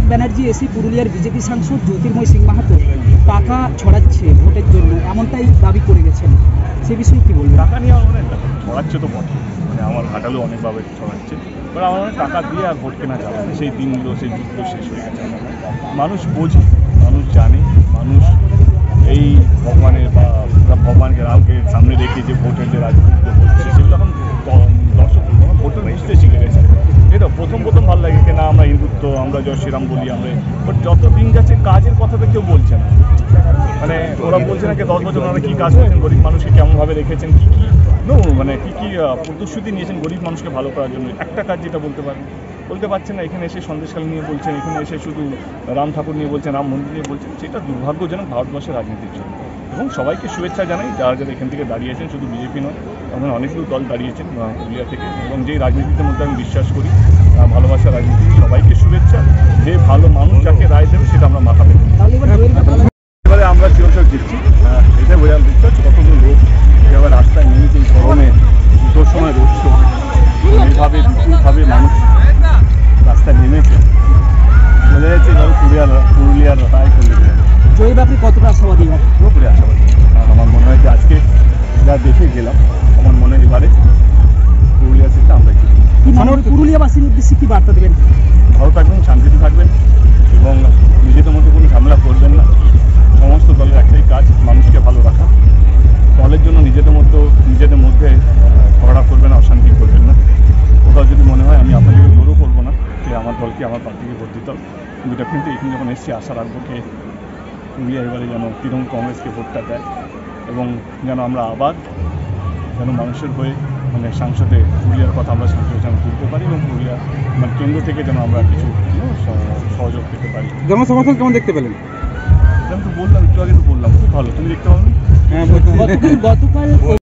ব্যানার্জি এসে পুরুলিয়ার বিজেপি সাংসদ জ্যোতির্ময় সিং মাহাতো টাকা ছড়াচ্ছে ভোটের জন্য, এমনটাই দাবি করে গেছেন, সে বিষয়ে কি বলবেন? টাকা নিয়ে আমার ছড়াচ্ছে তো বটে, মানে আমার ঘাটালেও অনেকভাবে ছড়াচ্ছে, এবার আমার টাকা দিয়ে আর ভোট কেনা যাবে না। সেই দিনগুলো, সেই যুদ্ধ শেষ হয়ে গেছে। মানুষ বোঝে, মানুষ জানে, মানুষ এই ভগবানের বা ভগবানকে রামকে সামনে রেখে যে ভোটের যে রাজনীতি হচ্ছে সেগুলো এখন দর্শক ভোটের বুঝতে শিখে গেছে। এটা প্রথম ভালো লাগে যে না আমরা হিন্দুত্ব, আমরা জয় শ্রীরাম বলি আমরা, বাট যত দিন যাচ্ছে কাজের কথা তো কেউ বলছে না। মানে ওরা বলছে না কি 10 বছর ওনারা কী কাজ করেছেন, গরিব মানুষকে কেমনভাবে রেখেছেন, কী কী মানে কী কী প্রতিশ্রুতি নিয়েছেন গরিব মানুষকে ভালো করার জন্য। একটা কাজ যেটা বলতে পারছেন না। এখানে এসে সন্দেশখালী নিয়ে বলছেন, এখানে এসে শুধু রাম ঠাকুর নিয়ে বলছেন, রাম মন্দির নিয়ে বলছেন, সেটা দুর্ভাগ্যজনক ভারতবর্ষের রাজনীতির জন্য। এবং সবাইকে শুভেচ্ছা জানাই যারা যারা এখান থেকে দাঁড়িয়েছেন, শুধু বিজেপি নয়, এখন অনেকগুলো দল দাঁড়িয়েছেন পুরুলিয়া থেকে, এবং যেই রাজনীতির মধ্যে আমি বিশ্বাস করি ভালোবাসা রাজনীতি, সবাইকে শুভেচ্ছা। যে ভালো মানুষ যাকে রায় দেবে সেটা আমরা মাথা পেতে। এবারে আমরা চিরসব জিতছি, এটা বোঝার দিচ্ছে কতগুলো লোক এবার রাস্তায় নেমেছে গরমে, দুটোর সময় রোদ্র, এইভাবে বিপুলভাবে মানুষ রাস্তায় নেমেছে, বোঝা যাচ্ছে এবার পুরুলিয়ার রায় করলে জয়ীব আপনি কতটা আশাবাদী? পুরোপুরি আশাবাদী। কারণ আমার মনে হয় যে আজকে যা দেখে গেলাম, আমার মনে হয় এবারে পুরুলিয়া থেকে আমরা পুরুলিয়াবাসীর উদ্দেশ্যে কি বার্তা দেবেন? ভালো থাকবেন, শান্তিতে থাকবেন, এবং নিজেদের মধ্যে কোনো ঝামেলা করবেন না। সমস্ত দলের একটাই কাজ মানুষকে ভালো রাখা, দলের জন্য নিজেদের মধ্যে ঝগড়া করবেন না, অশান্তি করবেন না। কোথাও যদি মনে হয় আমি আপনাদেরকে জোরও করবো না যে আমার দলকে আমার প্রার্থীকে ভোট দিতে হবে, কিন্তু ডেফিনেটলি এখানে যখন এসছি আশা রাখবো কে পুরুলিয়া এবারে যেন তৃণমূল কংগ্রেসকে ভোটটা দেয়, এবং যেন আমরা আবার যেন মানুষের হয়ে মানে সংসদে পুরুলিয়ার কথা আমরা সংসদে যেন তুলতে পারি, এবং পুরুলিয়া মানে কেন্দ্র থেকে যেন আমরা কিছু সহযোগ পেতে পারি। জনসমর্থন কেমন দেখতে পেলেন? আমি তো বললাম, একটু আগে তো বললাম, খুব ভালো। তুমি দেখতে পাবেন? হ্যাঁ, গতকাল